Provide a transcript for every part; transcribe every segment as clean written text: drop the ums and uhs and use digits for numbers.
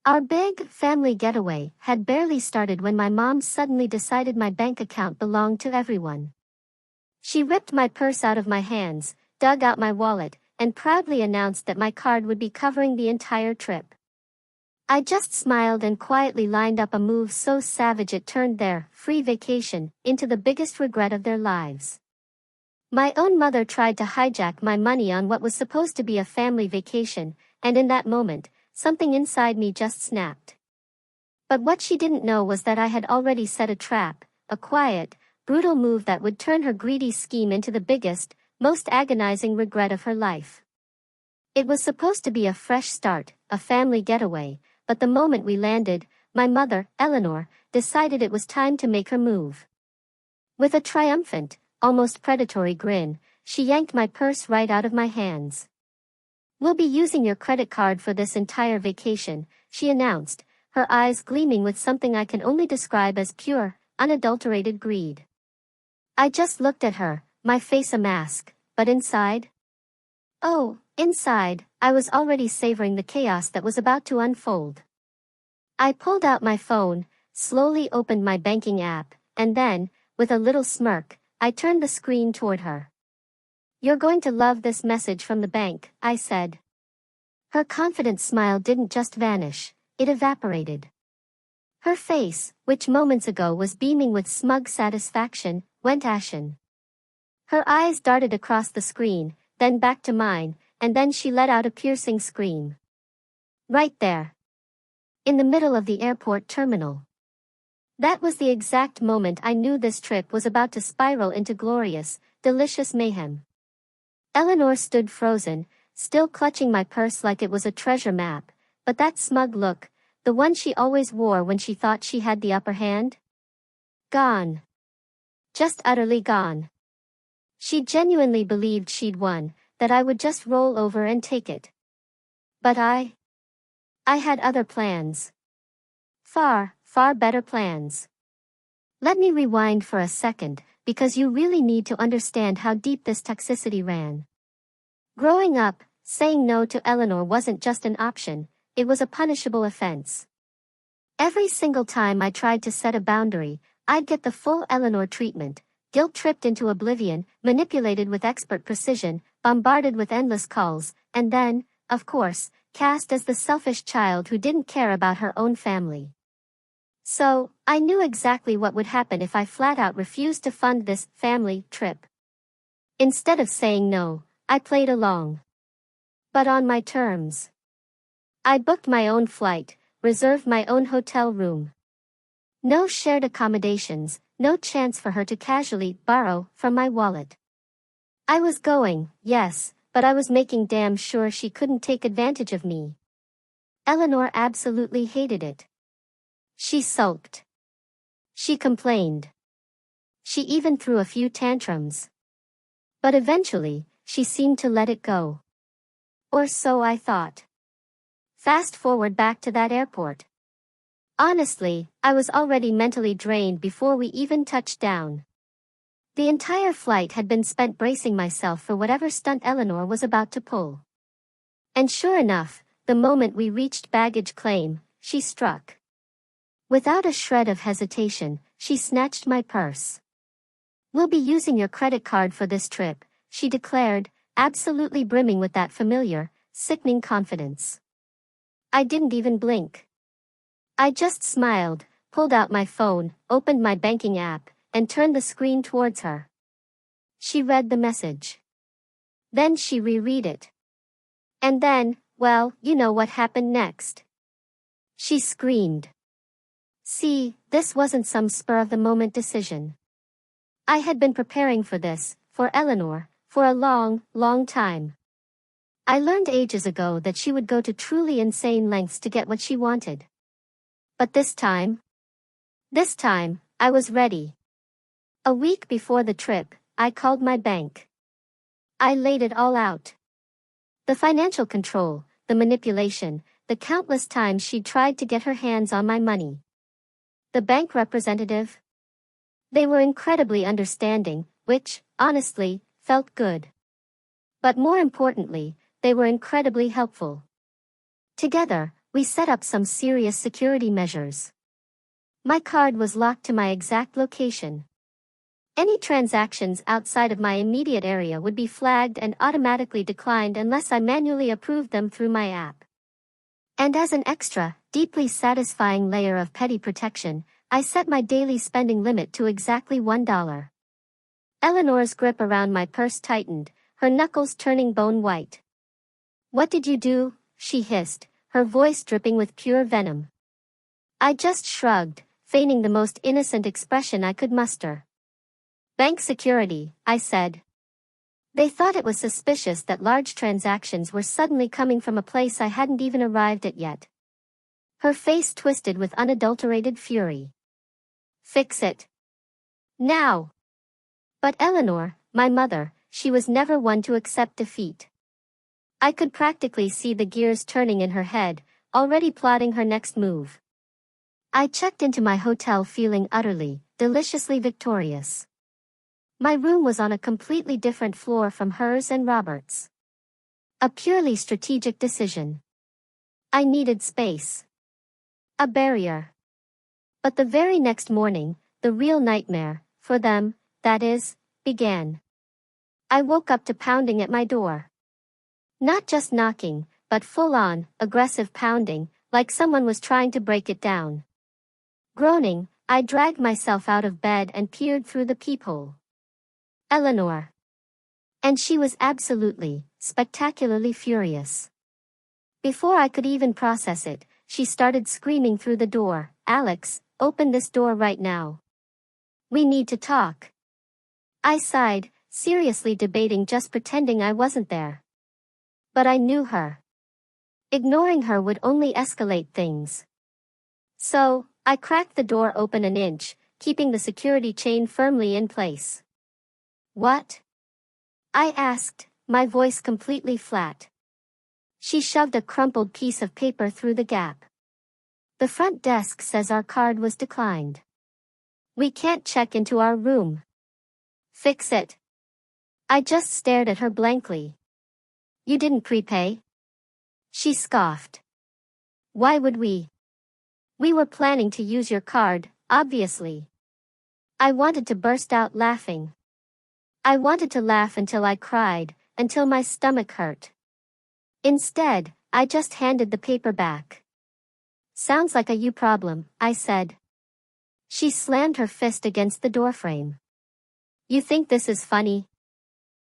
Our big family getaway had barely started when my mom suddenly decided my bank account belonged to everyone. She ripped my purse out of my hands, dug out my wallet, and proudly announced that my card would be covering the entire trip. I just smiled and quietly lined up a move so savage it turned their free vacation into the biggest regret of their lives. My own mother tried to hijack my money on what was supposed to be a family vacation, and in that moment, something inside me just snapped. But what she didn't know was that I had already set a trap, a quiet, brutal move that would turn her greedy scheme into the biggest, most agonizing regret of her life. It was supposed to be a fresh start, a family getaway, but the moment we landed, my mother, Eleanor, decided it was time to make her move. With a triumphant, almost predatory grin, she yanked my purse right out of my hands. "We'll be using your credit card for this entire vacation," she announced, her eyes gleaming with something I can only describe as pure, unadulterated greed. I just looked at her, my face a mask, but inside? Oh, inside, I was already savoring the chaos that was about to unfold. I pulled out my phone, slowly opened my banking app, and then, with a little smirk, I turned the screen toward her. "You're going to love this message from the bank," I said. Her confident smile didn't just vanish, it evaporated. Her face, which moments ago was beaming with smug satisfaction, went ashen. Her eyes darted across the screen, then back to mine, and then she let out a piercing scream. Right there. In the middle of the airport terminal. That was the exact moment I knew this trip was about to spiral into glorious, delicious mayhem. Eleanor stood frozen, still clutching my purse like it was a treasure map, but that smug look, the one she always wore when she thought she had the upper hand? Gone. Just utterly gone. She genuinely believed she'd won, that I would just roll over and take it. But I had other plans. Far, far better plans. Let me rewind for a second, because you really need to understand how deep this toxicity ran. Growing up, saying no to Eleanor wasn't just an option, it was a punishable offense. Every single time I tried to set a boundary, I'd get the full Eleanor treatment, guilt-tripped into oblivion, manipulated with expert precision, bombarded with endless calls, and then, of course, cast as the selfish child who didn't care about her own family. So, I knew exactly what would happen if I flat-out refused to fund this family trip. Instead of saying no, I played along. But on my terms. I booked my own flight, reserved my own hotel room. No shared accommodations, no chance for her to casually borrow from my wallet. I was going, yes, but I was making damn sure she couldn't take advantage of me. Eleanor absolutely hated it. She sulked. She complained. She even threw a few tantrums. But eventually, she seemed to let it go. Or so I thought. Fast forward back to that airport. Honestly, I was already mentally drained before we even touched down. The entire flight had been spent bracing myself for whatever stunt Eleanor was about to pull. And sure enough, the moment we reached baggage claim, she struck. Without a shred of hesitation, she snatched my purse. "We'll be using your credit card for this trip," she declared, absolutely brimming with that familiar, sickening confidence. I didn't even blink. I just smiled, pulled out my phone, opened my banking app, and turned the screen towards her. She read the message. Then she reread it. And then, well, you know what happened next. She screamed. See, this wasn't some spur-of-the-moment decision. I had been preparing for this, for Eleanor, for a long, long time. I learned ages ago that she would go to truly insane lengths to get what she wanted. But this time, I was ready. A week before the trip, I called my bank. I laid it all out. The financial control, the manipulation, the countless times she'd tried to get her hands on my money. The bank representative? They were incredibly understanding, which, honestly, felt good. But more importantly, they were incredibly helpful. Together, We set up some serious security measures. My card was locked to my exact location. Any transactions outside of my immediate area would be flagged and automatically declined unless I manually approved them through my app. And as an extra, deeply satisfying layer of petty protection, I set my daily spending limit to exactly $1. Eleanor's grip around my purse tightened, her knuckles turning bone white. "What did you do?" she hissed, her voice dripping with pure venom. I just shrugged, feigning the most innocent expression I could muster. "Bank security," I said. They thought it was suspicious that large transactions were suddenly coming from a place I hadn't even arrived at yet. Her face twisted with unadulterated fury. "Fix it. Now." But Eleanor, my mother, she was never one to accept defeat. I could practically see the gears turning in her head, already plotting her next move. I checked into my hotel feeling utterly, deliciously victorious. My room was on a completely different floor from hers and Robert's. A purely strategic decision. I needed space. A barrier. But the very next morning, the real nightmare, for them, that is, began. I woke up to pounding at my door. Not just knocking, but full-on, aggressive pounding, like someone was trying to break it down. Groaning, I dragged myself out of bed and peered through the peephole. Eleanor. And she was absolutely, spectacularly furious. Before I could even process it, she started screaming through the door, "Alex, open this door right now. We need to talk." I sighed, seriously debating just pretending I wasn't there. But I knew her. Ignoring her would only escalate things. So, I cracked the door open an inch, keeping the security chain firmly in place. "What?" I asked, my voice completely flat. She shoved a crumpled piece of paper through the gap. "The front desk says our card was declined. We can't check into our room." "Fix it." I just stared at her blankly. "You didn't prepay?" She scoffed. "Why would we? We were planning to use your card, obviously." I wanted to burst out laughing. I wanted to laugh until I cried, until my stomach hurt. Instead, I just handed the paper back. "Sounds like a you problem," I said. She slammed her fist against the doorframe. "You think this is funny?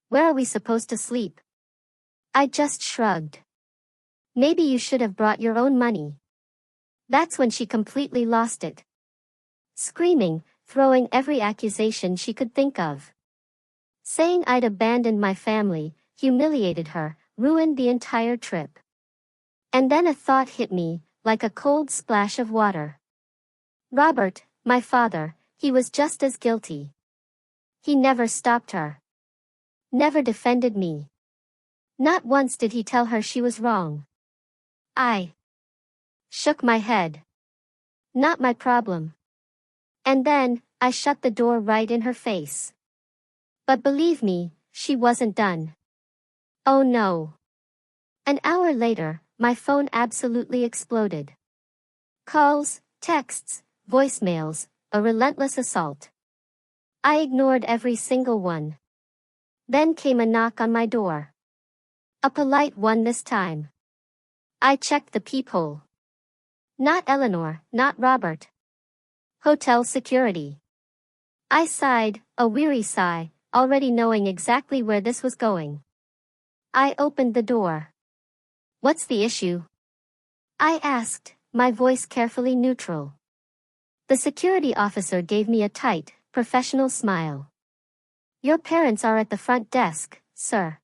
Where are we supposed to sleep?" I just shrugged. "Maybe you should have brought your own money." That's when she completely lost it. Screaming, throwing every accusation she could think of. Saying I'd abandoned my family, humiliated her, ruined the entire trip. And then a thought hit me, like a cold splash of water. Robert, my father, he was just as guilty. He never stopped her. Never defended me. Not once did he tell her she was wrong. I shook my head. Not my problem. And then, I shut the door right in her face. But believe me, she wasn't done. Oh no. An hour later, my phone absolutely exploded. Calls, texts, voicemails, a relentless assault. I ignored every single one. Then came a knock on my door. A polite one this time. I checked the peephole. Not Eleanor, not Robert. Hotel security. I sighed, a weary sigh, already knowing exactly where this was going. I opened the door. "What's the issue?" I asked, my voice carefully neutral. The security officer gave me a tight, professional smile. "Your parents are at the front desk, sir.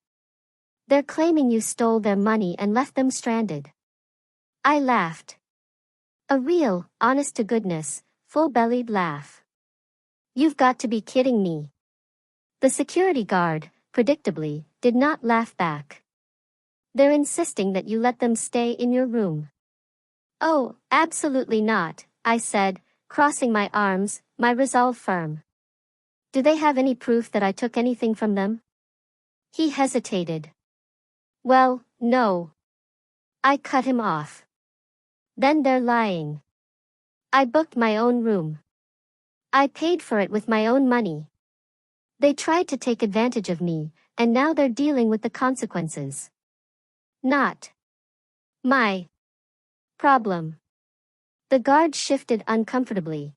They're claiming you stole their money and left them stranded." I laughed. A real, honest-to-goodness, full-bellied laugh. "You've got to be kidding me." The security guard, predictably, did not laugh back. "They're insisting that you let them stay in your room." "Oh, absolutely not," I said, crossing my arms, my resolve firm. "Do they have any proof that I took anything from them?" He hesitated. "Well, no." I cut him off. Then they're lying. I booked my own room. I paid for it with my own money. They tried to take advantage of me, and now they're dealing with the consequences. Not my problem. The guard shifted uncomfortably.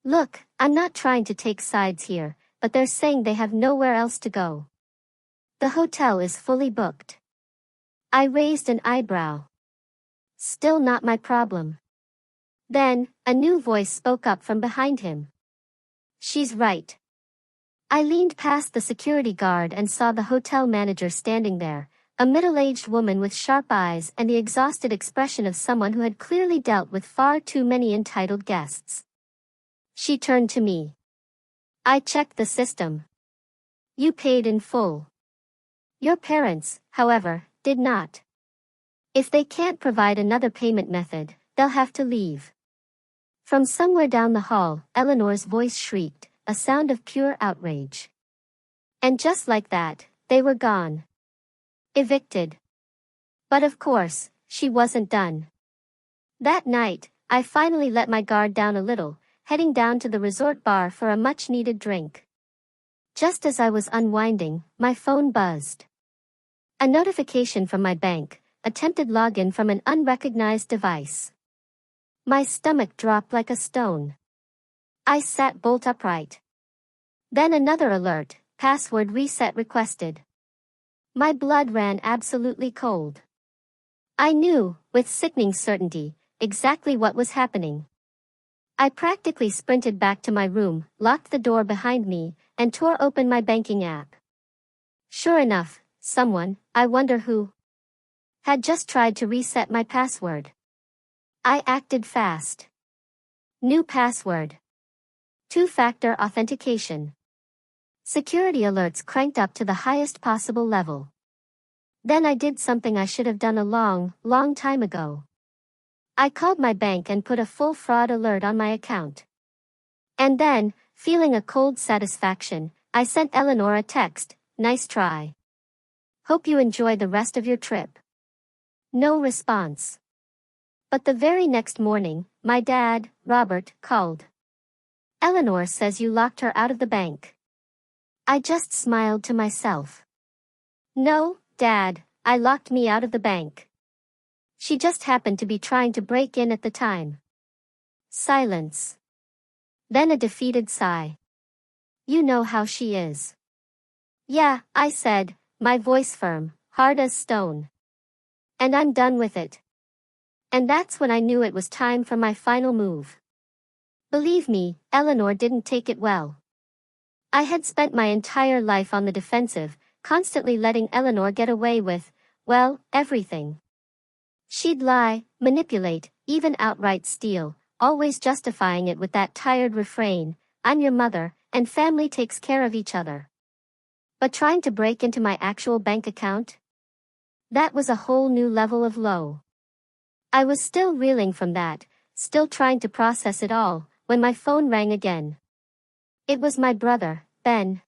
Look, I'm not trying to take sides here, but they're saying they have nowhere else to go. The hotel is fully booked. I raised an eyebrow. Still not my problem. Then, a new voice spoke up from behind him. She's right. I leaned past the security guard and saw the hotel manager standing there, a middle-aged woman with sharp eyes and the exhausted expression of someone who had clearly dealt with far too many entitled guests. She turned to me. I checked the system. You paid in full. Your parents, however, did not. If they can't provide another payment method, they'll have to leave. From somewhere down the hall, Eleanor's voice shrieked, a sound of pure outrage. And just like that, they were gone. Evicted. But of course, she wasn't done. That night, I finally let my guard down a little, heading down to the resort bar for a much-needed drink. Just as I was unwinding, my phone buzzed. A notification from my bank, attempted login from an unrecognized device. My stomach dropped like a stone. I sat bolt upright. Then another alert, password reset requested. My blood ran absolutely cold. I knew, with sickening certainty, exactly what was happening. I practically sprinted back to my room, locked the door behind me, and tore open my banking app. Sure enough, someone, I wonder who, had just tried to reset my password. I acted fast. New password. Two-factor authentication. Security alerts cranked up to the highest possible level. Then I did something I should have done a long time ago. I called my bank and put a full fraud alert on my account. And then, feeling a cold satisfaction, I sent Eleanor a text, "Nice try. Hope you enjoy the rest of your trip." No response. But the very next morning, my dad, Robert, called. "Eleanor says you locked her out of the bank." I just smiled to myself. "No, Dad, I locked me out of the bank. She just happened to be trying to break in at the time." Silence. Then a defeated sigh. "You know how she is." "Yeah," I said, my voice firm, hard as stone. "And I'm done with it." And that's when I knew it was time for my final move. Believe me, Eleanor didn't take it well. I had spent my entire life on the defensive, constantly letting Eleanor get away with, well, everything. She'd lie, manipulate, even outright steal, always justifying it with that tired refrain, "I'm your mother, and family takes care of each other." But trying to break into my actual bank account? That was a whole new level of low. I was still reeling from that, still trying to process it all, when my phone rang again. It was my brother, Ben.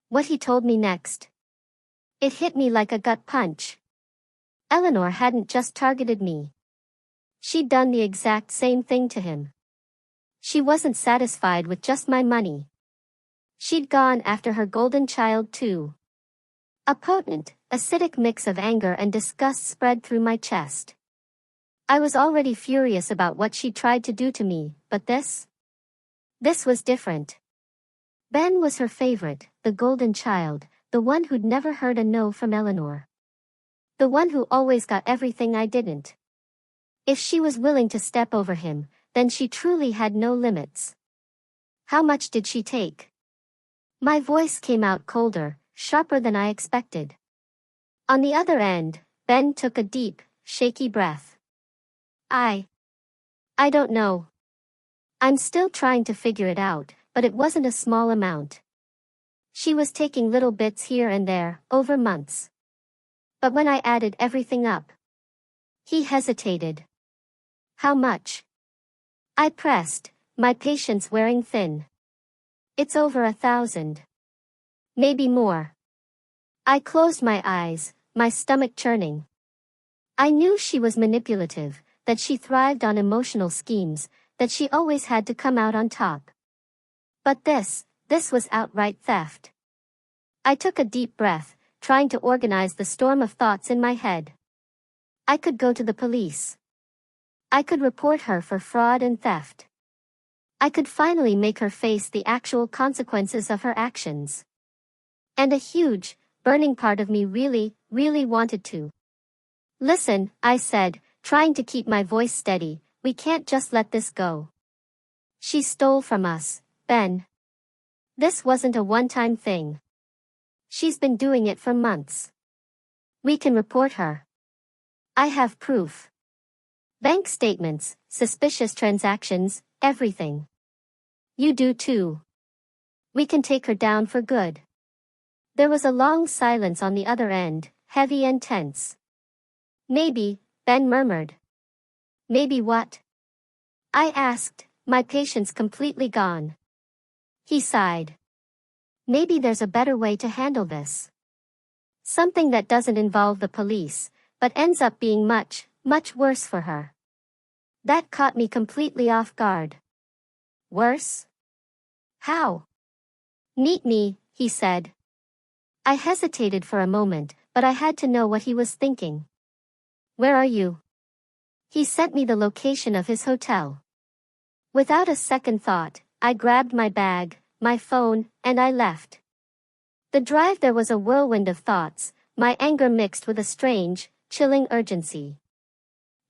What he told me next. It hit me like a gut punch. Eleanor hadn't just targeted me. She'd done the exact same thing to him. She wasn't satisfied with just my money. She'd gone after her golden child too. A potent, acidic mix of anger and disgust spread through my chest. I was already furious about what she'd tried to do to me, but this was different. Ben was her favorite, the golden child, the one who'd never heard a no from Eleanor. The one who always got everything I didn't. If she was willing to step over him, then she truly had no limits. How much did she take? My voice came out colder, sharper than I expected. On the other end, Ben took a deep, shaky breath. I don't know. I'm still trying to figure it out, but it wasn't a small amount. She was taking little bits here and there, over months. But when I added everything up, he hesitated. How much? I pressed, my patience wearing thin. It's over 1,000. Maybe more. I closed my eyes, my stomach churning. I knew she was manipulative, that she thrived on emotional schemes, that she always had to come out on top. But this was outright theft. I took a deep breath, trying to organize the storm of thoughts in my head. I could go to the police. I could report her for fraud and theft. I could finally make her face the actual consequences of her actions. And a huge, burning part of me really wanted to. Listen, I said, trying to keep my voice steady, we can't just let this go. She stole from us, Ben. This wasn't a one-time thing. She's been doing it for months. We can report her. I have proof. Bank statements, suspicious transactions, everything. You do too. We can take her down for good. There was a long silence on the other end, heavy and tense. Maybe, Ben murmured. Maybe what? I asked, my patience completely gone. He sighed. Maybe there's a better way to handle this. Something that doesn't involve the police, but ends up being much worse for her. That caught me completely off guard. Worse? How? Meet me, he said. I hesitated for a moment, but I had to know what he was thinking. Where are you? He sent me the location of his hotel. Without a second thought, I grabbed my bag, my phone, and I left. The drive there was a whirlwind of thoughts, my anger mixed with a strange, chilling urgency.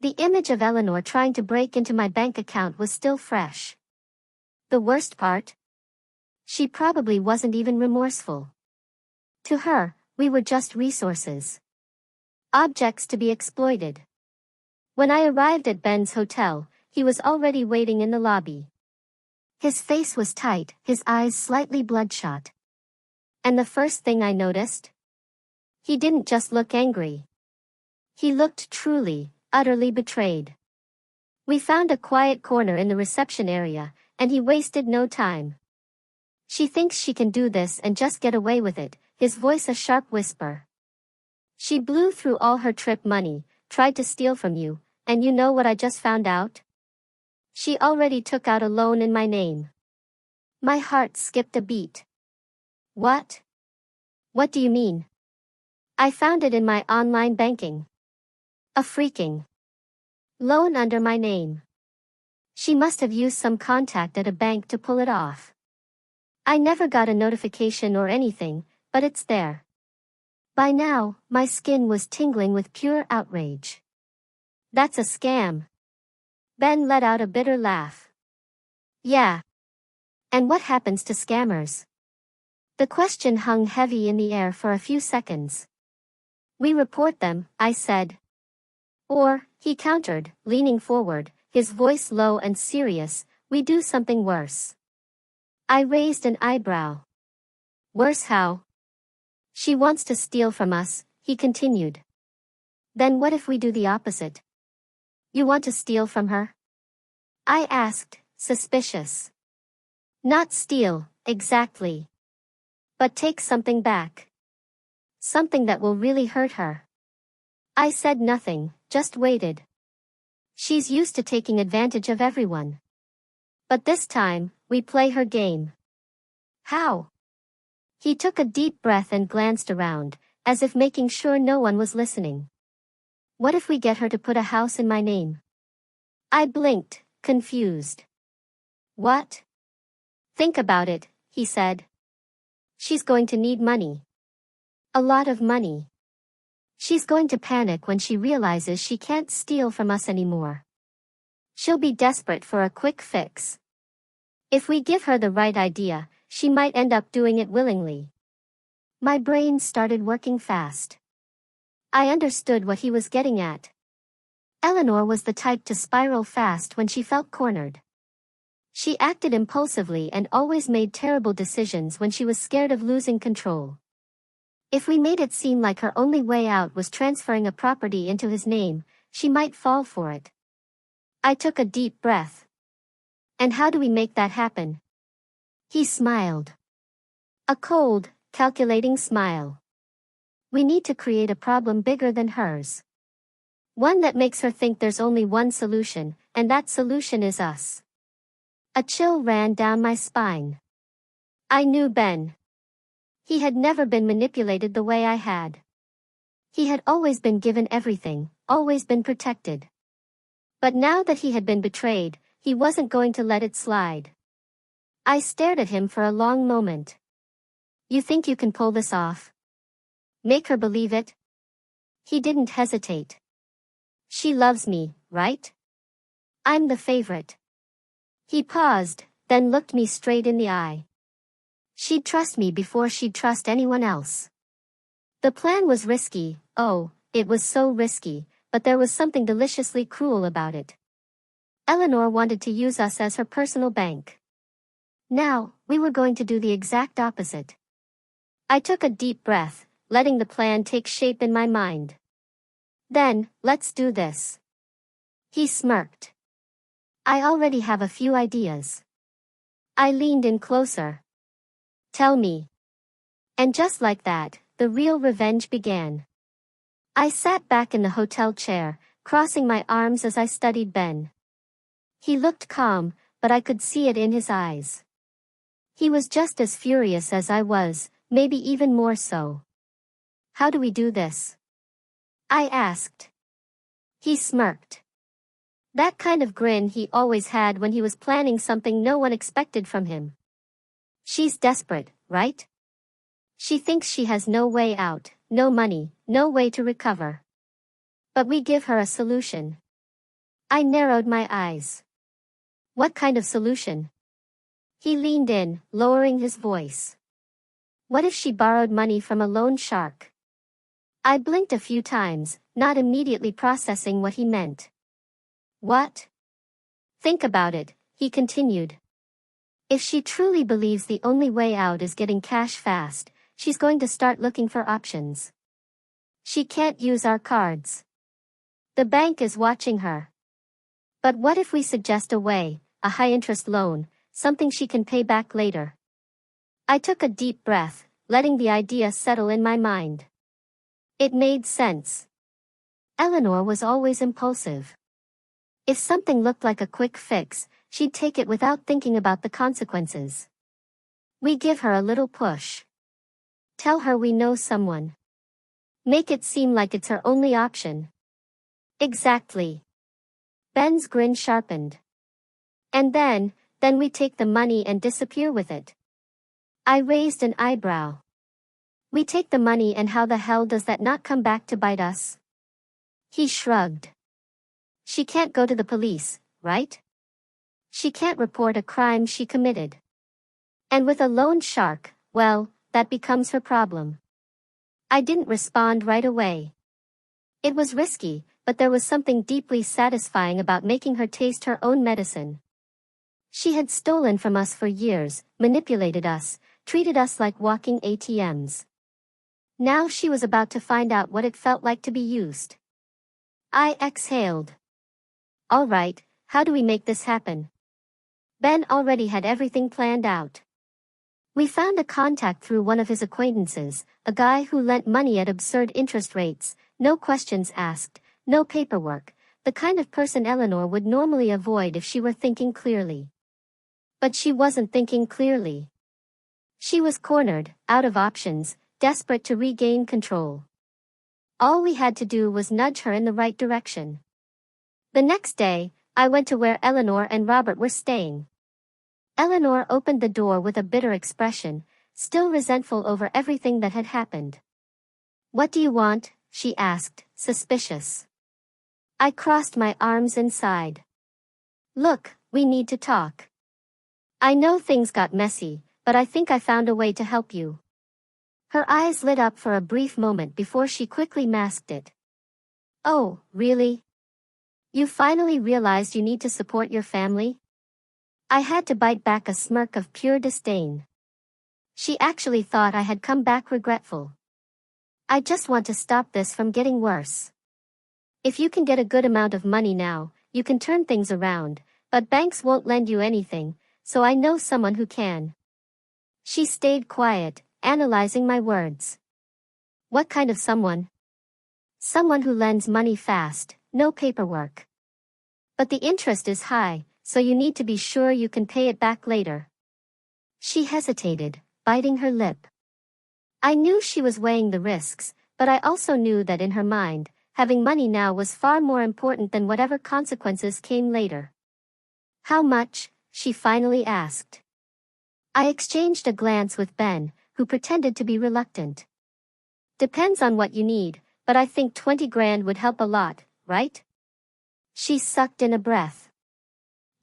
The image of Eleanor trying to break into my bank account was still fresh. The worst part? She probably wasn't even remorseful. To her, we were just resources. Objects to be exploited. When I arrived at Ben's hotel, he was already waiting in the lobby. His face was tight, his eyes slightly bloodshot. And the first thing I noticed? He didn't just look angry. He looked truly, utterly betrayed. We found a quiet corner in the reception area, and he wasted no time. She thinks she can do this and just get away with it, his voice a sharp whisper. She blew through all her trip money, tried to steal from you, and you know what I just found out? She already took out a loan in my name. My heart skipped a beat. What? What do you mean? I found it in my online banking. A freaking loan under my name. She must have used some contact at a bank to pull it off. I never got a notification or anything, but it's there. By now, my skin was tingling with pure outrage. That's a scam. Ben let out a bitter laugh. Yeah. And what happens to scammers? The question hung heavy in the air for a few seconds. We report them, I said. Or, he countered, leaning forward, his voice low and serious, we do something worse. I raised an eyebrow. Worse how? She wants to steal from us, he continued. Then what if we do the opposite? You want to steal from her? I asked, suspicious. Not steal, exactly. But take something back. Something that will really hurt her. I said nothing, just waited. She's used to taking advantage of everyone. But this time, we play her game. How? He took a deep breath and glanced around, as if making sure no one was listening. What if we get her to put a house in my name? I blinked, confused. What? Think about it, he said. She's going to need money. A lot of money. She's going to panic when she realizes she can't steal from us anymore. She'll be desperate for a quick fix. If we give her the right idea, she might end up doing it willingly. My brain started working fast. I understood what he was getting at. Eleanor was the type to spiral fast when she felt cornered. She acted impulsively and always made terrible decisions when she was scared of losing control. If we made it seem like her only way out was transferring a property into his name, she might fall for it. I took a deep breath. And how do we make that happen? He smiled. A cold, calculating smile. We need to create a problem bigger than hers. One that makes her think there's only one solution, and that solution is us. A chill ran down my spine. I knew Ben. He had never been manipulated the way I had. He had always been given everything, always been protected. But now that he had been betrayed, he wasn't going to let it slide. I stared at him for a long moment. You think you can pull this off? Make her believe it? He didn't hesitate. She loves me, right? I'm the favorite. He paused, then looked me straight in the eye. She'd trust me before she'd trust anyone else. The plan was risky, oh, it was so risky, but there was something deliciously cruel about it. Eleanor wanted to use us as her personal bank. Now, we were going to do the exact opposite. I took a deep breath, letting the plan take shape in my mind. Then, let's do this. He smirked. I already have a few ideas. I leaned in closer. Tell me. And just like that, the real revenge began. I sat back in the hotel chair, crossing my arms as I studied Ben. He looked calm, but I could see it in his eyes. He was just as furious as I was, maybe even more so. How do we do this? I asked. He smirked. That kind of grin he always had when he was planning something no one expected from him. She's desperate, right? She thinks she has no way out, no money, no way to recover. But we give her a solution. I narrowed my eyes. What kind of solution? He leaned in, lowering his voice. What if she borrowed money from a loan shark? I blinked a few times, not immediately processing what he meant. What? Think about it, he continued. If she truly believes the only way out is getting cash fast, she's going to start looking for options. She can't use our cards. The bank is watching her. But what if we suggest a way, a high-interest loan, something she can pay back later? I took a deep breath, letting the idea settle in my mind. It made sense. Eleanor was always impulsive. If something looked like a quick fix, she'd take it without thinking about the consequences. We give her a little push. Tell her we know someone. Make it seem like it's her only option. Exactly. Ben's grin sharpened. And then we take the money and disappear with it. I raised an eyebrow. We take the money and how the hell does that not come back to bite us? He shrugged. She can't go to the police, right? She can't report a crime she committed. And with a loan shark, well, that becomes her problem. I didn't respond right away. It was risky, but there was something deeply satisfying about making her taste her own medicine. She had stolen from us for years, manipulated us, treated us like walking ATMs. Now she was about to find out what it felt like to be used. I exhaled. All right, how do we make this happen? Ben already had everything planned out. We found a contact through one of his acquaintances, a guy who lent money at absurd interest rates, no questions asked, no paperwork, the kind of person Eleanor would normally avoid if she were thinking clearly. But she wasn't thinking clearly. She was cornered, out of options, desperate to regain control. All we had to do was nudge her in the right direction. The next day, I went to where Eleanor and Robert were staying. Eleanor opened the door with a bitter expression, still resentful over everything that had happened. What do you want? She asked, suspicious. I crossed my arms and sighed. Look, we need to talk. I know things got messy, but I think I found a way to help you. Her eyes lit up for a brief moment before she quickly masked it. Oh, really? You finally realized you need to support your family? I had to bite back a smirk of pure disdain. She actually thought I had come back regretful. I just want to stop this from getting worse. If you can get a good amount of money now, you can turn things around, but banks won't lend you anything, so I know someone who can. She stayed quiet, analyzing my words. What kind of someone? Someone who lends money fast, no paperwork. But the interest is high, so you need to be sure you can pay it back later. She hesitated, biting her lip. I knew she was weighing the risks, but I also knew that in her mind, having money now was far more important than whatever consequences came later. How much? She finally asked. I exchanged a glance with Ben, who pretended to be reluctant. Depends on what you need, but I think 20 grand would help a lot, right? She sucked in a breath.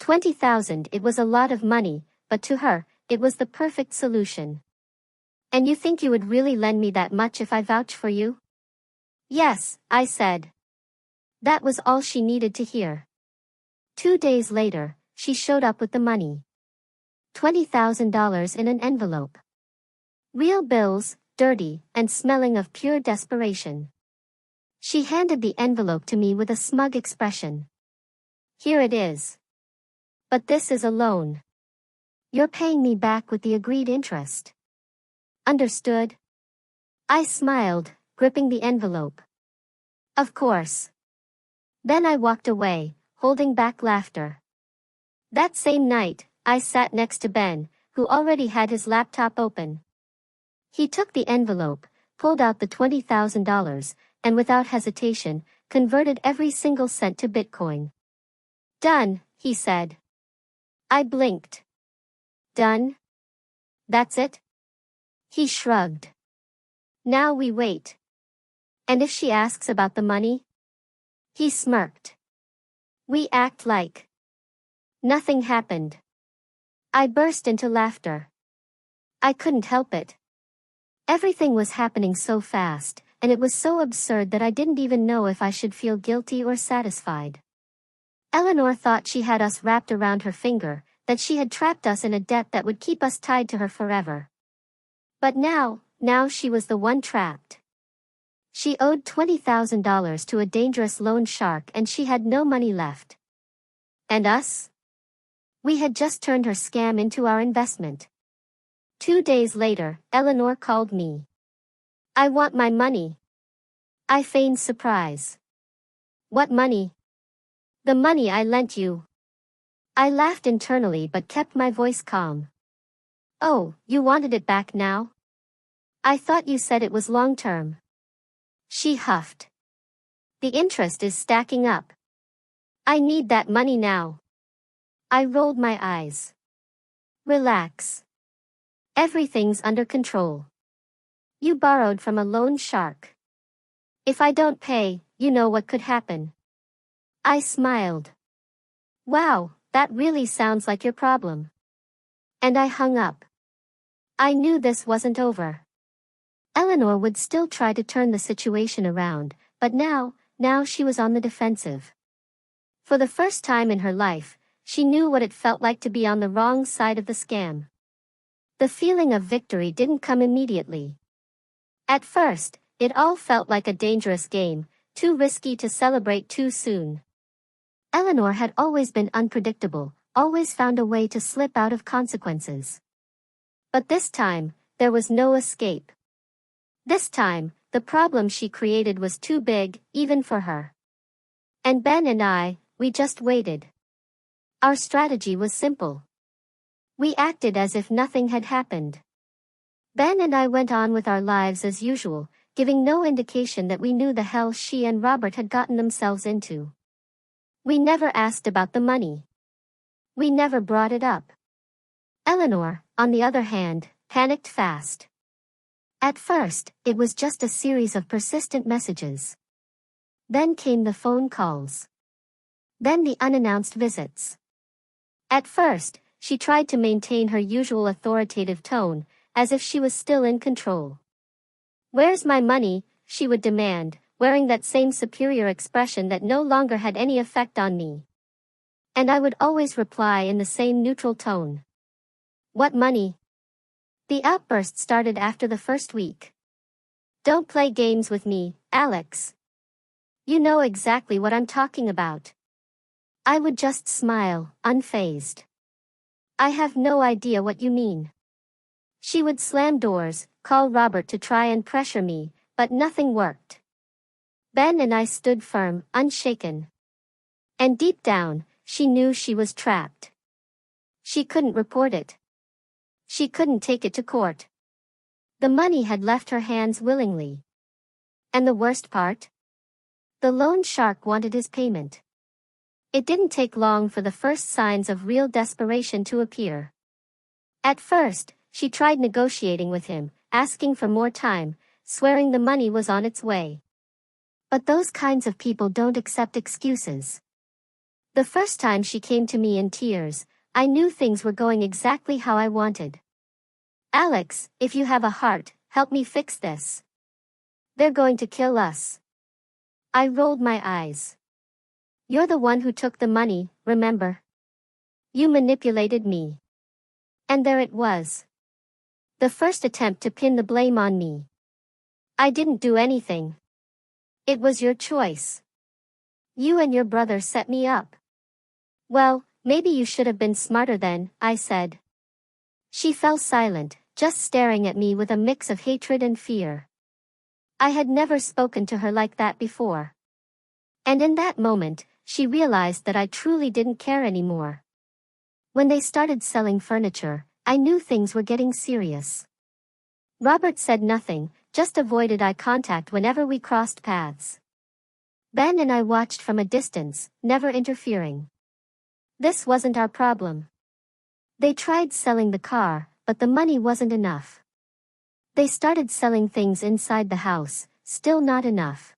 20,000, it was a lot of money, but to her, it was the perfect solution. And you think you would really lend me that much if I vouch for you? Yes, I said. That was all she needed to hear. 2 days later, she showed up with the money. $20,000 in an envelope. Real bills, dirty, and smelling of pure desperation. She handed the envelope to me with a smug expression. Here it is. But this is a loan. You're paying me back with the agreed interest. Understood? I smiled, gripping the envelope. Of course. Then I walked away, holding back laughter. That same night, I sat next to Ben, who already had his laptop open. He took the envelope, pulled out the $20,000, and without hesitation, converted every single cent to Bitcoin. Done, he said. I blinked. Done? That's it? He shrugged. Now we wait. And if she asks about the money? He smirked. We act like nothing happened. I burst into laughter. I couldn't help it. Everything was happening so fast, and it was so absurd that I didn't even know if I should feel guilty or satisfied. Eleanor thought she had us wrapped around her finger, that she had trapped us in a debt that would keep us tied to her forever. But now she was the one trapped. She owed $20,000 to a dangerous loan shark and she had no money left. And us? We had just turned her scam into our investment. 2 days later, Eleanor called me. I want my money. I feigned surprise. What money? The money I lent you. I laughed internally but kept my voice calm. Oh, you wanted it back now? I thought you said it was long-term. She huffed. The interest is stacking up. I need that money now. I rolled my eyes. Relax. Everything's under control. You borrowed from a loan shark. If I don't pay, you know what could happen. I smiled. Wow, that really sounds like your problem. And I hung up. I knew this wasn't over. Eleanor would still try to turn the situation around, but now she was on the defensive. For the first time in her life, she knew what it felt like to be on the wrong side of the scam. The feeling of victory didn't come immediately. At first, it all felt like a dangerous game, too risky to celebrate too soon. Eleanor had always been unpredictable, always found a way to slip out of consequences. But this time, there was no escape. This time, the problem she created was too big, even for her. And Ben and I, we just waited. Our strategy was simple. We acted as if nothing had happened. Ben and I went on with our lives as usual, giving no indication that we knew the hell she and Robert had gotten themselves into. We never asked about the money. We never brought it up. Eleanor, on the other hand, panicked fast. At first, it was just a series of persistent messages. Then came the phone calls. Then the unannounced visits. At first, she tried to maintain her usual authoritative tone, as if she was still in control. Where's my money? She would demand, wearing that same superior expression that no longer had any effect on me. And I would always reply in the same neutral tone. What money? The outburst started after the first week. Don't play games with me, Alex. You know exactly what I'm talking about. I would just smile, unfazed. I have no idea what you mean. She would slam doors, call Robert to try and pressure me, but nothing worked. Ben and I stood firm, unshaken. And deep down, she knew she was trapped. She couldn't report it. She couldn't take it to court. The money had left her hands willingly. And the worst part? The loan shark wanted his payment. It didn't take long for the first signs of real desperation to appear. At first, she tried negotiating with him, asking for more time, swearing the money was on its way. But those kinds of people don't accept excuses. The first time she came to me in tears, I knew things were going exactly how I wanted. "Alex, if you have a heart, help me fix this. They're going to kill us." I rolled my eyes. "You're the one who took the money, remember? You manipulated me." And there it was. The first attempt to pin the blame on me. "I didn't do anything. It was your choice. You and your brother set me up." "Well, maybe you should have been smarter then," I said. She fell silent, just staring at me with a mix of hatred and fear. I had never spoken to her like that before. And in that moment, she realized that I truly didn't care anymore. When they started selling furniture, I knew things were getting serious. Robert said nothing, just avoided eye contact whenever we crossed paths. Ben and I watched from a distance, never interfering. This wasn't our problem. They tried selling the car, but the money wasn't enough. They started selling things inside the house, still not enough.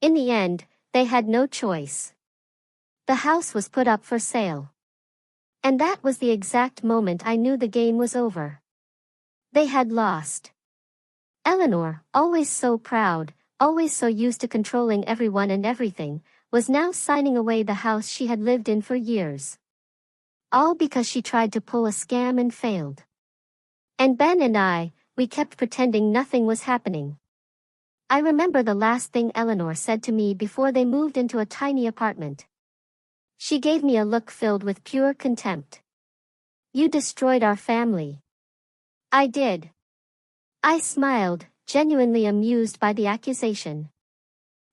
In the end, they had no choice. The house was put up for sale. And that was the exact moment I knew the game was over. They had lost. Eleanor, always so proud, always so used to controlling everyone and everything, was now signing away the house she had lived in for years. All because she tried to pull a scam and failed. And Ben and I, we kept pretending nothing was happening. I remember the last thing Eleanor said to me before they moved into a tiny apartment. She gave me a look filled with pure contempt. "You destroyed our family." "I did." I smiled, genuinely amused by the accusation.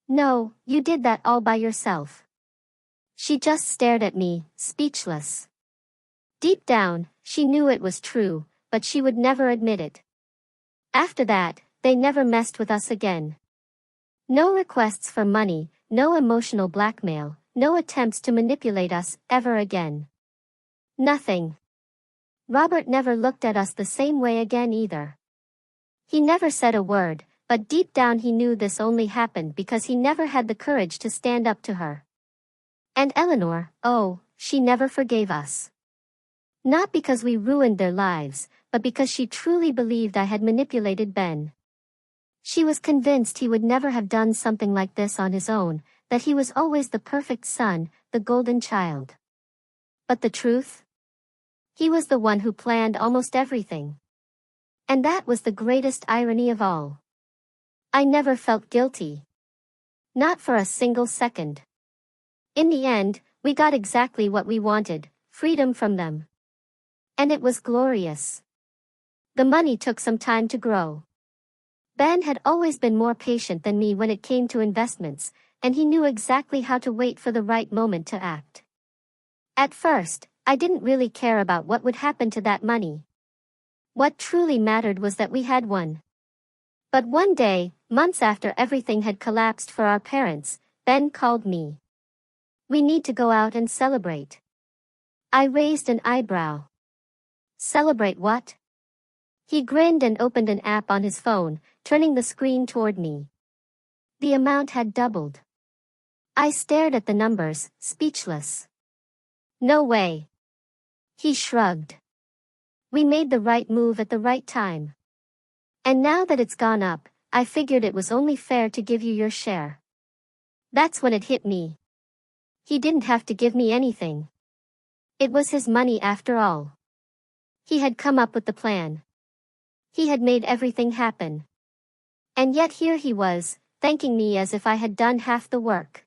"No, you did that all by yourself." She just stared at me, speechless. Deep down, she knew it was true, but she would never admit it. After that, they never messed with us again. No requests for money, no emotional blackmail, no attempts to manipulate us, ever again. Nothing. Robert never looked at us the same way again either. He never said a word, but deep down he knew this only happened because he never had the courage to stand up to her. And Eleanor, oh, she never forgave us. Not because we ruined their lives, but because she truly believed I had manipulated Ben. She was convinced he would never have done something like this on his own, that he was always the perfect son, the golden child. But the truth? He was the one who planned almost everything. And that was the greatest irony of all. I never felt guilty. Not for a single second. In the end, we got exactly what we wanted, freedom from them. And it was glorious. The money took some time to grow. Ben had always been more patient than me when it came to investments, and he knew exactly how to wait for the right moment to act. At first, I didn't really care about what would happen to that money. What truly mattered was that we had one. But one day, months after everything had collapsed for our parents, Ben called me. "We need to go out and celebrate." I raised an eyebrow. "Celebrate what?" He grinned and opened an app on his phone, turning the screen toward me. The amount had doubled. I stared at the numbers, speechless. "No way." He shrugged. "We made the right move at the right time. And now that it's gone up, I figured it was only fair to give you your share." That's when it hit me. He didn't have to give me anything. It was his money after all. He had come up with the plan. He had made everything happen. And yet here he was, thanking me as if I had done half the work.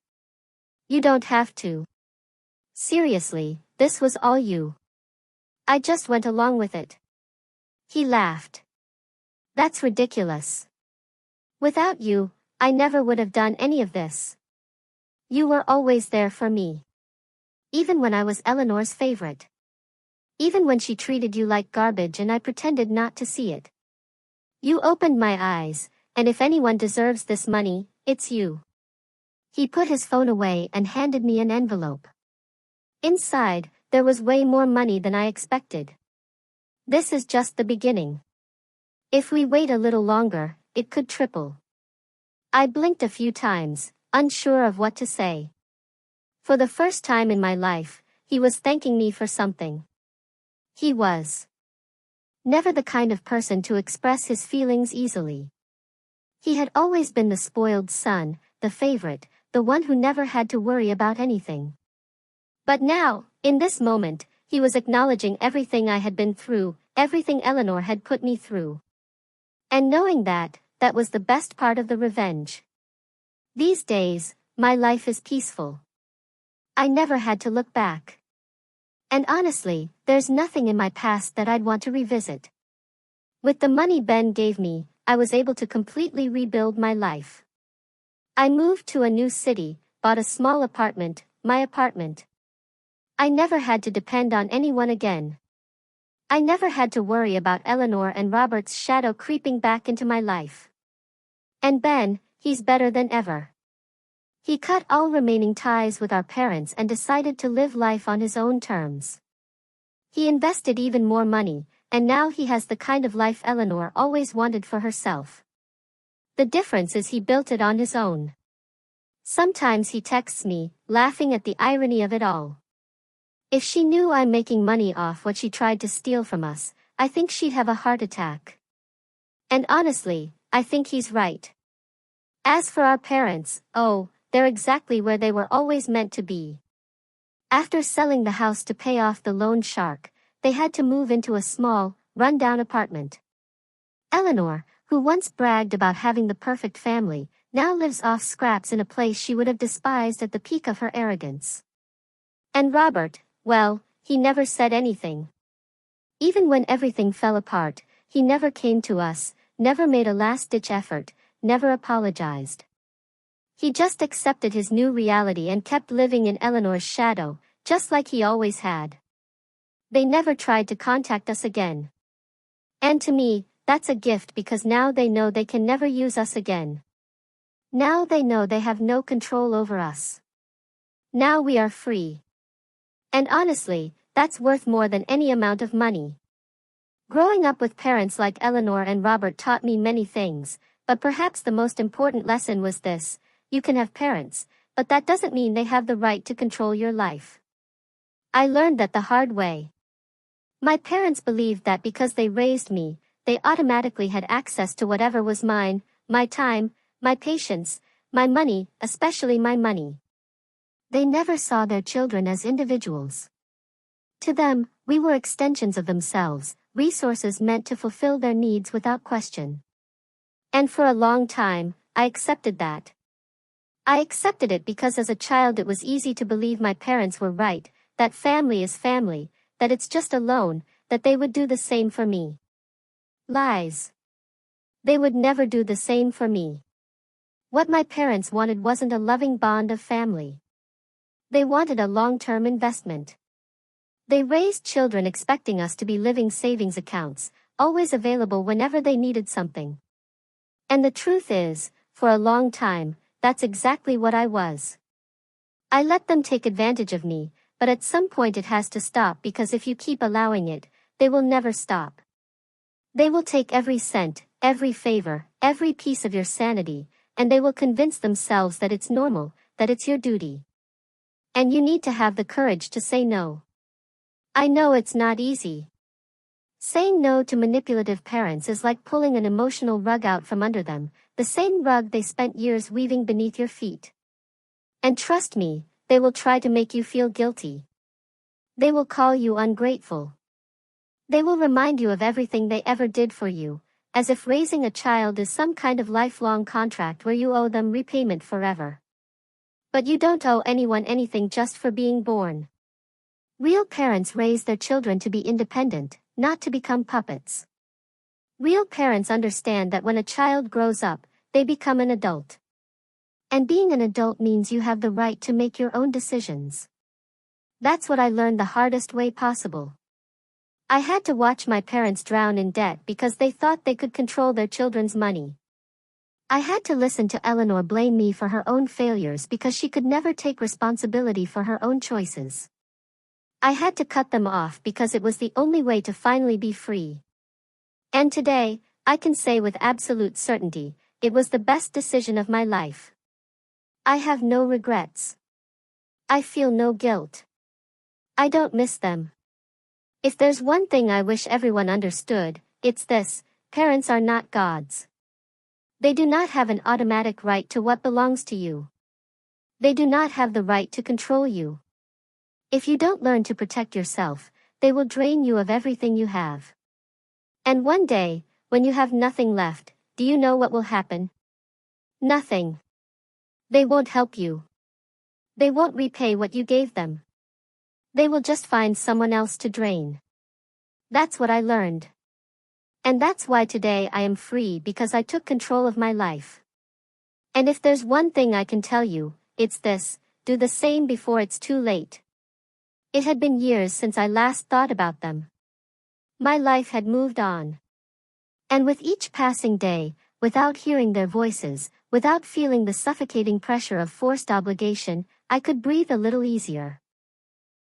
"You don't have to. Seriously, this was all you. I just went along with it." He laughed. "That's ridiculous. Without you, I never would have done any of this. You were always there for me. Even when I was Eleanor's favorite. Even when she treated you like garbage and I pretended not to see it. You opened my eyes, and if anyone deserves this money, it's you. He put his phone away and handed me an envelope. Inside, there was way more money than I expected. This is just the beginning. If we wait a little longer, it could triple. I blinked a few times, unsure of what to say. For the first time in my life, he was thanking me for something. He was never the kind of person to express his feelings easily. He had always been the spoiled son, the favorite, the one who never had to worry about anything. But now, in this moment, he was acknowledging everything I had been through, everything Eleanor had put me through. And knowing that, that was the best part of the revenge. These days, my life is peaceful. I never had to look back. And honestly, there's nothing in my past that I'd want to revisit. With the money Ben gave me, I was able to completely rebuild my life. I moved to a new city, bought a small apartment, my apartment. I never had to depend on anyone again. I never had to worry about Eleanor and Robert's shadow creeping back into my life. And Ben, he's better than ever. He cut all remaining ties with our parents and decided to live life on his own terms. He invested even more money, and now he has the kind of life Eleanor always wanted for herself. The difference is he built it on his own. Sometimes he texts me, laughing at the irony of it all. If she knew I'm making money off what she tried to steal from us, I think she'd have a heart attack. And honestly, I think he's right. As for our parents, oh, they're exactly where they were always meant to be. After selling the house to pay off the loan shark, they had to move into a small, run-down apartment. Eleanor, who once bragged about having the perfect family, now lives off scraps in a place she would have despised at the peak of her arrogance. And Robert, well, he never said anything. Even when everything fell apart, he never came to us, never made a last-ditch effort, never apologized. He just accepted his new reality and kept living in Eleanor's shadow, just like he always had. They never tried to contact us again. And to me, that's a gift because now they know they can never use us again. Now they know they have no control over us. Now we are free. And honestly, that's worth more than any amount of money. Growing up with parents like Eleanor and Robert taught me many things, but perhaps the most important lesson was this: you can have parents, but that doesn't mean they have the right to control your life. I learned that the hard way. My parents believed that because they raised me, they automatically had access to whatever was mine, my time, my patience, my money, especially my money. They never saw their children as individuals. To them, we were extensions of themselves, resources meant to fulfill their needs without question. And for a long time, I accepted that. I accepted it because as a child it was easy to believe my parents were right, that family is family, that it's just a loan, that they would do the same for me. Lies. They would never do the same for me. What my parents wanted wasn't a loving bond of family. They wanted a long-term investment. They raised children expecting us to be living savings accounts, always available whenever they needed something. And the truth is, for a long time, that's exactly what I was. I let them take advantage of me, but at some point it has to stop because if you keep allowing it, they will never stop. They will take every cent, every favor, every piece of your sanity, and they will convince themselves that it's normal, that it's your duty. And you need to have the courage to say no. I know it's not easy. Saying no to manipulative parents is like pulling an emotional rug out from under them, the same rug they spent years weaving beneath your feet. And trust me, they will try to make you feel guilty. They will call you ungrateful. They will remind you of everything they ever did for you, as if raising a child is some kind of lifelong contract where you owe them repayment forever. But you don't owe anyone anything just for being born. Real parents raise their children to be independent, not to become puppets. Real parents understand that when a child grows up, they become an adult. And being an adult means you have the right to make your own decisions. That's what I learned the hardest way possible. I had to watch my parents drown in debt because they thought they could control their children's money. I had to listen to Eleanor blame me for her own failures because she could never take responsibility for her own choices. I had to cut them off because it was the only way to finally be free. And today, I can say with absolute certainty, it was the best decision of my life. I have no regrets. I feel no guilt. I don't miss them. If there's one thing I wish everyone understood, it's this: parents are not gods. They do not have an automatic right to what belongs to you. They do not have the right to control you. If you don't learn to protect yourself, they will drain you of everything you have. And one day, when you have nothing left, do you know what will happen? Nothing. They won't help you. They won't repay what you gave them. They will just find someone else to drain. That's what I learned. And that's why today I am free, because I took control of my life. And if there's one thing I can tell you, it's this: do the same before it's too late. It had been years since I last thought about them. My life had moved on. And with each passing day, without hearing their voices, without feeling the suffocating pressure of forced obligation, I could breathe a little easier.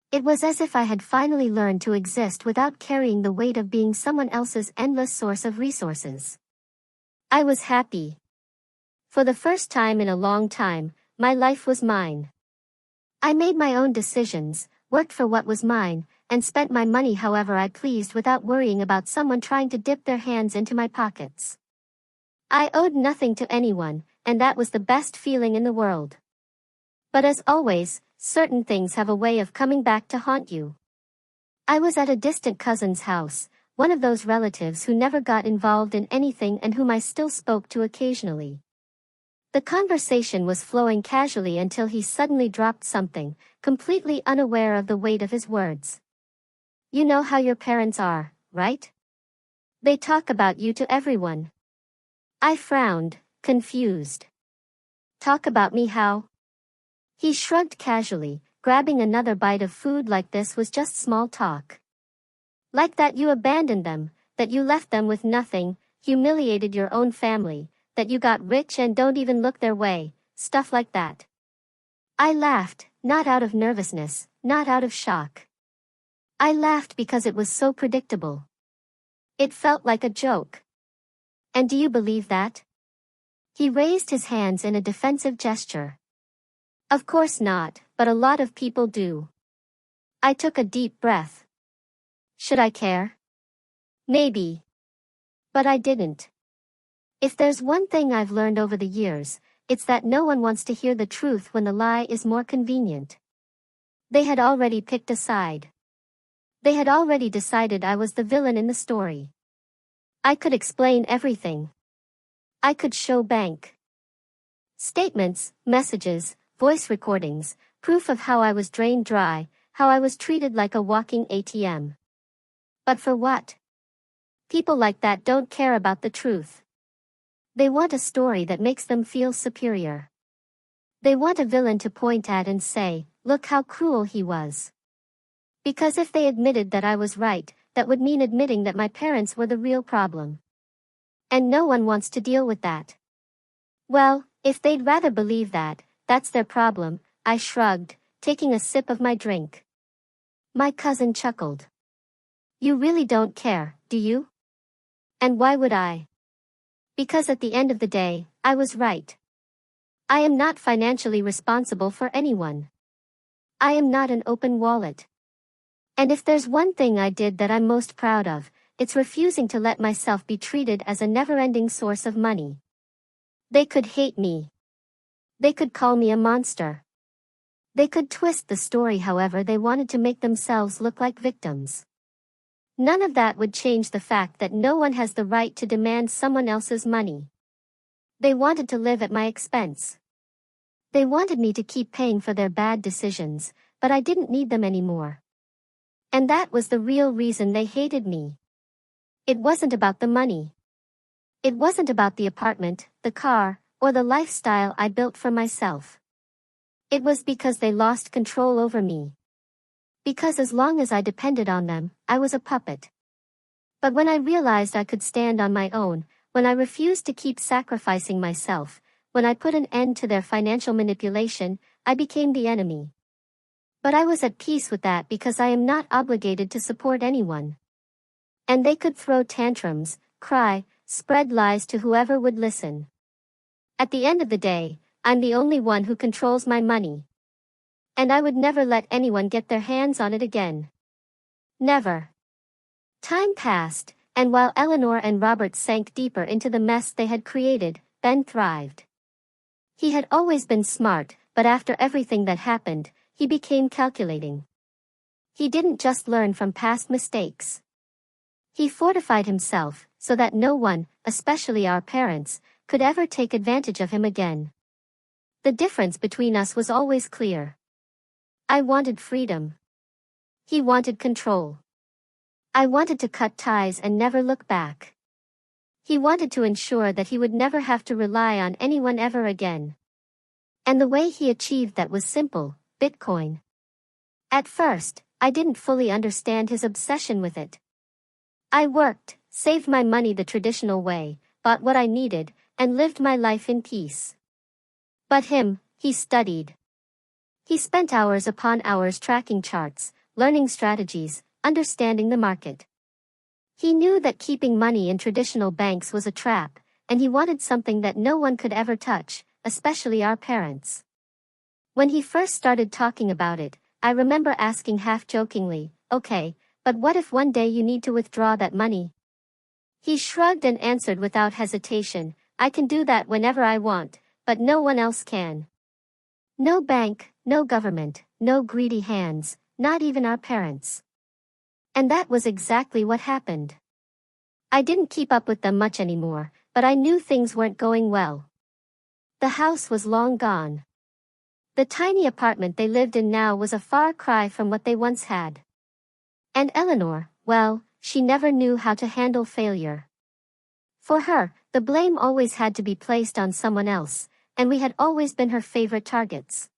It was as if I had finally learned to exist without carrying the weight of being someone else's endless source of resources. I was happy. For the first time in a long time, my life was mine. I made my own decisions, worked for what was mine, and spent my money however I pleased without worrying about someone trying to dip their hands into my pockets. I owed nothing to anyone, and that was the best feeling in the world. But as always, certain things have a way of coming back to haunt you. I was at a distant cousin's house, one of those relatives who never got involved in anything and whom I still spoke to occasionally. The conversation was flowing casually until he suddenly dropped something, completely unaware of the weight of his words. You know how your parents are, right? They talk about you to everyone. I frowned, confused. Talk about me how? He shrugged casually, grabbing another bite of food like this was just small talk. Like that you abandoned them, that you left them with nothing, humiliated your own family, that you got rich and don't even look their way, stuff like that. I laughed, not out of nervousness, not out of shock. I laughed because it was so predictable. It felt like a joke. And do you believe that? He raised his hands in a defensive gesture. Of course not, but a lot of people do. I took a deep breath. Should I care? Maybe. But I didn't. If there's one thing I've learned over the years, it's that no one wants to hear the truth when the lie is more convenient. They had already picked a side. They had already decided I was the villain in the story. I could explain everything. I could show bank statements, messages, voice recordings, proof of how I was drained dry, how I was treated like a walking ATM. But for what? People like that don't care about the truth. They want a story that makes them feel superior. They want a villain to point at and say, look how cruel he was. Because if they admitted that I was right, that would mean admitting that my parents were the real problem. And no one wants to deal with that. Well, if they'd rather believe that, that's their problem, I shrugged, taking a sip of my drink. My cousin chuckled. You really don't care, do you? And why would I? Because at the end of the day, I was right. I am not financially responsible for anyone. I am not an open wallet. And if there's one thing I did that I'm most proud of, it's refusing to let myself be treated as a never-ending source of money. They could hate me. They could call me a monster. They could twist the story however they wanted to make themselves look like victims. None of that would change the fact that no one has the right to demand someone else's money. They wanted to live at my expense. They wanted me to keep paying for their bad decisions, but I didn't need them anymore. And that was the real reason they hated me. It wasn't about the money. It wasn't about the apartment, the car, or the lifestyle I built for myself. It was because they lost control over me. Because as long as I depended on them, I was a puppet. But when I realized I could stand on my own, when I refused to keep sacrificing myself, when I put an end to their financial manipulation, I became the enemy. But I was at peace with that because I am not obligated to support anyone. And they could throw tantrums, cry, spread lies to whoever would listen. At the end of the day, I'm the only one who controls my money. And I would never let anyone get their hands on it again. Never. Time passed, and while Eleanor and Robert sank deeper into the mess they had created, Ben thrived. He had always been smart, but after everything that happened, he became calculating. He didn't just learn from past mistakes. He fortified himself, so that no one, especially our parents, could ever take advantage of him again. The difference between us was always clear. I wanted freedom. He wanted control. I wanted to cut ties and never look back. He wanted to ensure that he would never have to rely on anyone ever again. And the way he achieved that was simple: Bitcoin. At first, I didn't fully understand his obsession with it. I worked, saved my money the traditional way, bought what I needed, and lived my life in peace. But him, he studied. He spent hours upon hours tracking charts, learning strategies, understanding the market. He knew that keeping money in traditional banks was a trap, and he wanted something that no one could ever touch, especially our parents. When he first started talking about it, I remember asking half-jokingly, "Okay, but what if one day you need to withdraw that money?" He shrugged and answered without hesitation, "I can do that whenever I want, but no one else can. No bank, no government, no greedy hands, not even our parents." And that was exactly what happened. I didn't keep up with them much anymore, but I knew things weren't going well. The house was long gone. The tiny apartment they lived in now was a far cry from what they once had. And Eleanor, well, she never knew how to handle failure. For her, the blame always had to be placed on someone else, and we had always been her favorite targets.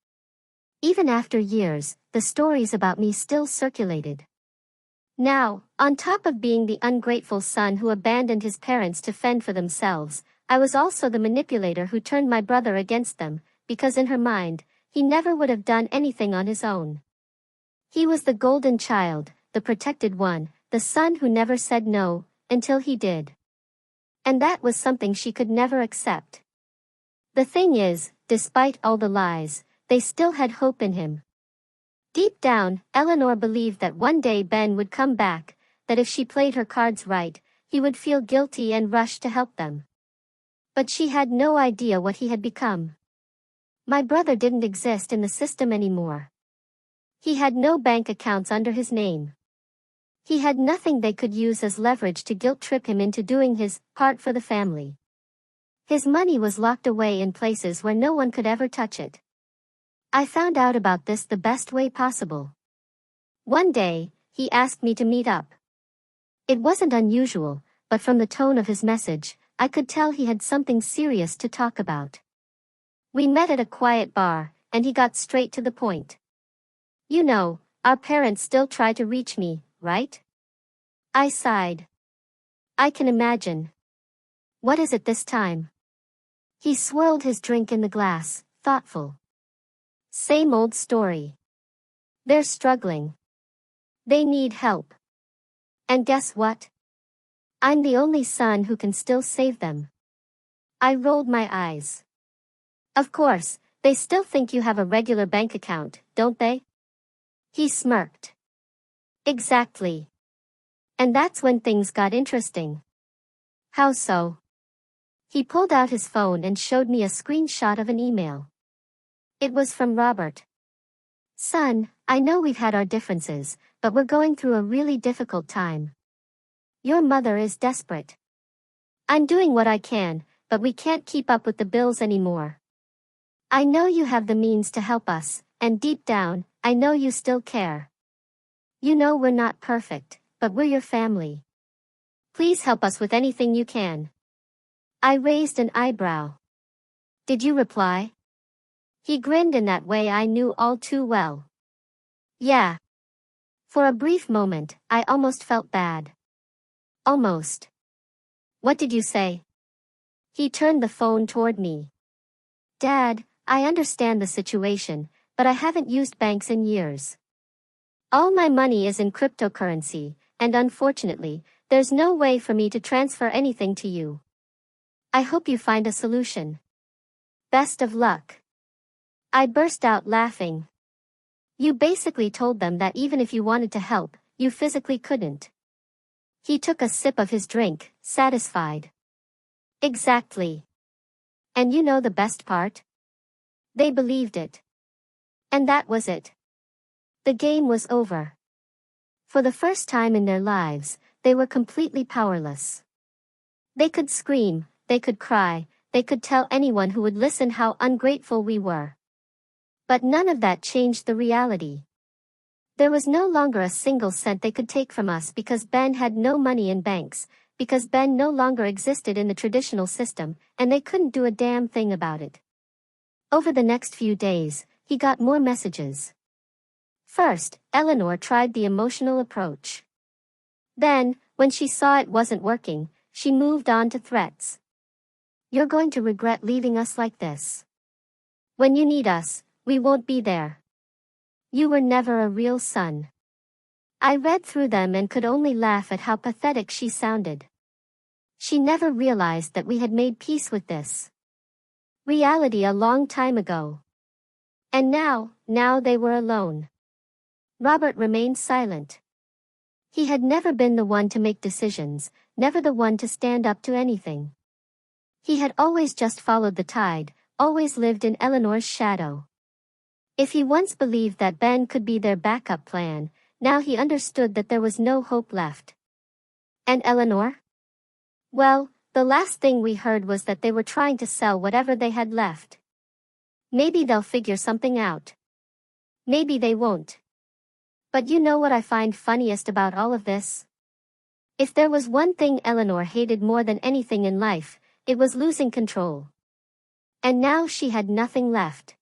Even after years, the stories about me still circulated. Now, on top of being the ungrateful son who abandoned his parents to fend for themselves, I was also the manipulator who turned my brother against them, because in her mind, he never would have done anything on his own. He was the golden child, the protected one, the son who never said no, until he did. And that was something she could never accept. The thing is, despite all the lies, they still had hope in him. Deep down, Eleanor believed that one day Ben would come back, that if she played her cards right, he would feel guilty and rush to help them. But she had no idea what he had become. My brother didn't exist in the system anymore. He had no bank accounts under his name. He had nothing they could use as leverage to guilt-trip him into doing his part for the family. His money was locked away in places where no one could ever touch it. I found out about this the best way possible. One day, he asked me to meet up. It wasn't unusual, but from the tone of his message, I could tell he had something serious to talk about. We met at a quiet bar, and he got straight to the point. "You know, our parents still try to reach me, right?" I sighed. "I can imagine. What is it this time?" He swirled his drink in the glass, thoughtful. "Same old story. They're struggling. They need help. And guess what? I'm the only son who can still save them." I rolled my eyes. "Of course, they still think you have a regular bank account, don't they?" He smirked. "Exactly. And that's when things got interesting." "How so?" He pulled out his phone and showed me a screenshot of an email. It was from Robert. "Son, I know we've had our differences, but we're going through a really difficult time. Your mother is desperate. I'm doing what I can, but we can't keep up with the bills anymore. I know you have the means to help us, and deep down, I know you still care. You know we're not perfect, but we're your family. Please help us with anything you can." I raised an eyebrow. Did you reply? He grinned in that way I knew all too well. Yeah. For a brief moment, I almost felt bad. Almost. What did you say? He turned the phone toward me. Dad, I understand the situation, but I haven't used banks in years. All my money is in cryptocurrency, and unfortunately, there's no way for me to transfer anything to you. I hope you find a solution. Best of luck. I burst out laughing. You basically told them that even if you wanted to help, you physically couldn't. He took a sip of his drink, satisfied. Exactly. And you know the best part? They believed it. And that was it. The game was over. For the first time in their lives, they were completely powerless. They could scream, they could cry, they could tell anyone who would listen how ungrateful we were. But none of that changed the reality. There was no longer a single cent they could take from us because Ben had no money in banks, because Ben no longer existed in the traditional system, and they couldn't do a damn thing about it. Over the next few days, he got more messages. First, Eleanor tried the emotional approach. Then, when she saw it wasn't working, she moved on to threats. You're going to regret leaving us like this. When you need us, we won't be there. You were never a real son. I read through them and could only laugh at how pathetic she sounded. She never realized that we had made peace with this reality a long time ago. And now they were alone. Robert remained silent. He had never been the one to make decisions, never the one to stand up to anything. He had always just followed the tide, always lived in Eleanor's shadow. If he once believed that Ben could be their backup plan, now he understood that there was no hope left. And Eleanor? Well, the last thing we heard was that they were trying to sell whatever they had left. Maybe they'll figure something out. Maybe they won't. But you know what I find funniest about all of this? If there was one thing Eleanor hated more than anything in life, it was losing control. And now she had nothing left.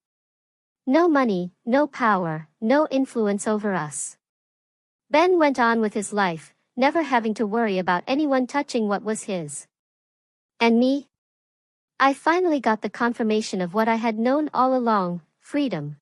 No money, no power, no influence over us. Ben went on with his life, never having to worry about anyone touching what was his. And me? I finally got the confirmation of what I had known all along, freedom.